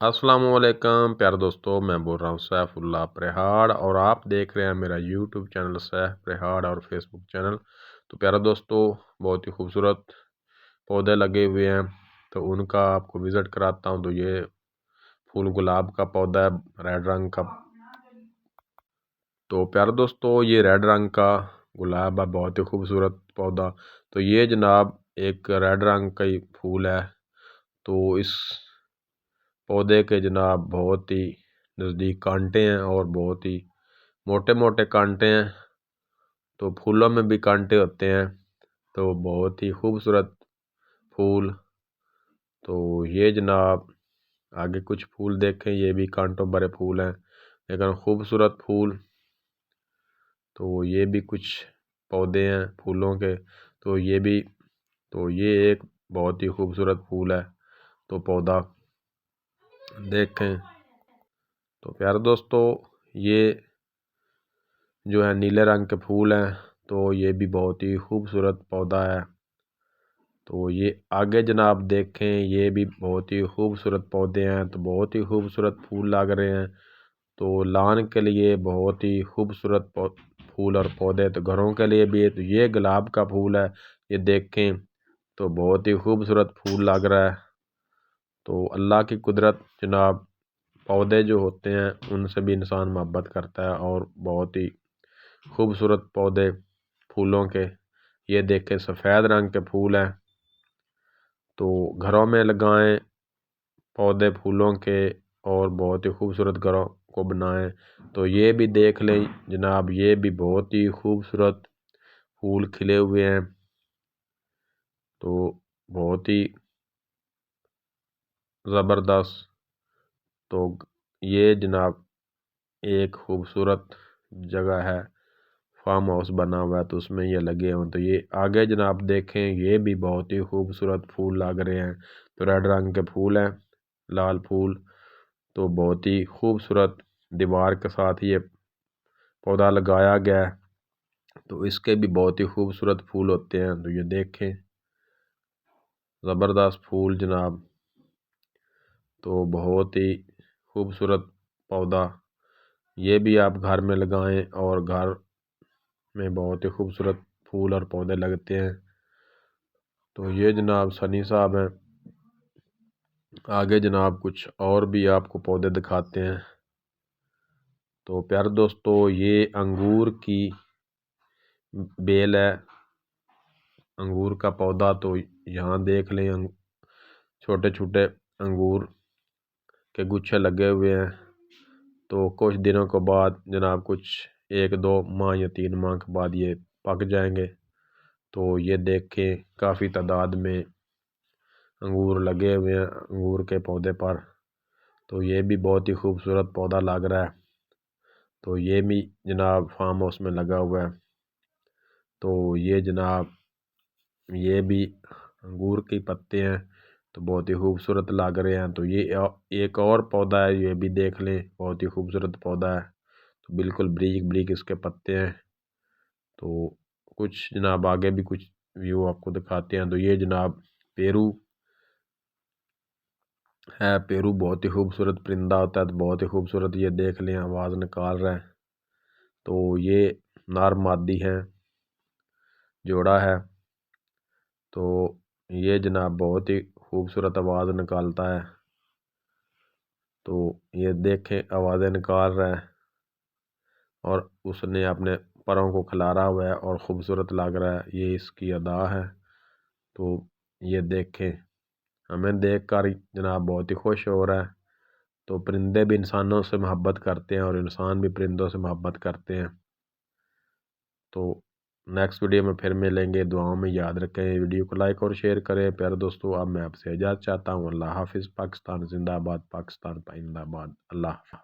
अस्सलामुअलैकुम प्यारे दोस्तों, मैं बोल रहा हूँ सैफुल्लाह परेहाड़ और आप देख रहे हैं मेरा यूट्यूब चैनल सैफ परेहाड़ और फेसबुक चैनल। तो प्यारे दोस्तों, बहुत ही खूबसूरत पौधे लगे हुए हैं तो उनका आपको विज़िट कराता हूँ। तो ये फूल गुलाब का पौधा है रेड रंग का। तो प्यारे दोस्तों, ये रेड रंग का गुलाब है, बहुत ही खूबसूरत पौधा। तो ये जनाब एक रेड रंग का ही फूल है। तो इस पौधे के जनाब बहुत ही नज़दीक कांटे हैं और बहुत ही मोटे मोटे कांटे हैं। तो फूलों में भी कांटे होते हैं। तो बहुत ही खूबसूरत फूल। तो ये जनाब आगे कुछ फूल देखें, ये भी कांटों भरे फूल हैं लेकिन खूबसूरत फूल। तो ये भी कुछ पौधे हैं फूलों के। तो ये भी, तो ये एक बहुत ही खूबसूरत फूल है। तो पौधा देखें। तो प्यारे दोस्तों, ये जो है नीले रंग के फूल हैं। तो ये भी बहुत ही खूबसूरत पौधा है। तो ये आगे जनाब देखें, ये भी बहुत ही खूबसूरत पौधे हैं। तो बहुत ही खूबसूरत फूल लग रहे हैं। तो लान के लिए बहुत ही खूबसूरत फूल और पौधे, तो घरों के लिए भी। तो ये गुलाब का फूल है, ये देखें तो बहुत ही खूबसूरत फूल लग रहा है। तो अल्लाह की कुदरत जनाब, पौधे जो होते हैं उनसे भी इंसान मोहब्बत करता है और बहुत ही खूबसूरत पौधे फूलों के। ये देखें सफ़ेद रंग के फूल हैं। तो घरों में लगाएं पौधे फूलों के और बहुत ही खूबसूरत घरों को बनाएं। तो ये भी देख लें जनाब, ये भी बहुत ही खूबसूरत फूल खिले हुए हैं। तो बहुत ही ज़बरदस्त। तो ये जनाब एक खूबसूरत जगह है, फार्म हाउस बना हुआ है तो उसमें ये लगे हों। तो ये आगे जनाब देखें, ये भी बहुत ही खूबसूरत फूल लग रहे हैं। तो रेड रंग के फूल हैं, लाल फूल। तो बहुत ही खूबसूरत दीवार के साथ ये पौधा लगाया गया है। तो इसके भी बहुत ही खूबसूरत फूल होते हैं। तो ये देखें ज़बरदस्त फूल जनाब। तो बहुत ही खूबसूरत पौधा, ये भी आप घर में लगाएं और घर में बहुत ही खूबसूरत फूल और पौधे लगते हैं। तो ये जनाब सनी साहब हैं। आगे जनाब कुछ और भी आपको पौधे दिखाते हैं। तो प्यारे दोस्तों, ये अंगूर की बेल है, अंगूर का पौधा। तो यहाँ देख लें छोटे छोटे अंगूर के गुच्छे लगे हुए हैं। तो कुछ दिनों के बाद जनाब, कुछ 1-2 माह या 3 माह के बाद ये पक जाएंगे। तो ये देखें काफ़ी तादाद में अंगूर लगे हुए हैं अंगूर के पौधे पर। तो ये भी बहुत ही खूबसूरत पौधा लग रहा है। तो ये भी जनाब फार्म हाउस में लगा हुआ है। तो ये जनाब, ये भी अंगूर के पत्ते हैं। तो बहुत ही खूबसूरत लग रहे हैं। तो ये एक और पौधा है, ये भी देख लें, बहुत ही खूबसूरत पौधा है। तो बिल्कुल ब्रीक ब्रीक इसके पत्ते हैं। तो कुछ जनाब आगे भी कुछ व्यू आपको दिखाते हैं। तो ये जनाब पेरू है। पेरू बहुत ही खूबसूरत परिंदा होता है। तो बहुत ही खूबसूरत, ये देख लें आवाज़ निकाल रहा है। तो ये नर मादी है, जोड़ा है। तो ये जनाब बहुत ही खूबसूरत आवाज़ निकालता है। तो ये देखें आवाज़ें निकाल रहा है और उसने अपने परों को खिलारा हुआ है और ख़ूबसूरत लग रहा है, ये इसकी अदा है। तो ये देखें, हमें देख कर जनाब बहुत ही खुश हो रहा है। तो परिंदे भी इंसानों से मोहब्बत करते हैं और इंसान भी परिंदों से मोहब्बत करते हैं। तो नेक्स्ट वीडियो में फिर मिलेंगे। दुआओं में याद रखें, वीडियो को लाइक और शेयर करें। प्यारे दोस्तों, अब मैं आपसे इजाज़त चाहता हूँ। अल्लाह हाफिज़। पाकिस्तान जिंदाबाद, पाकिस्तान पाइंदाबाद। अल्लाह हाफ़िज़।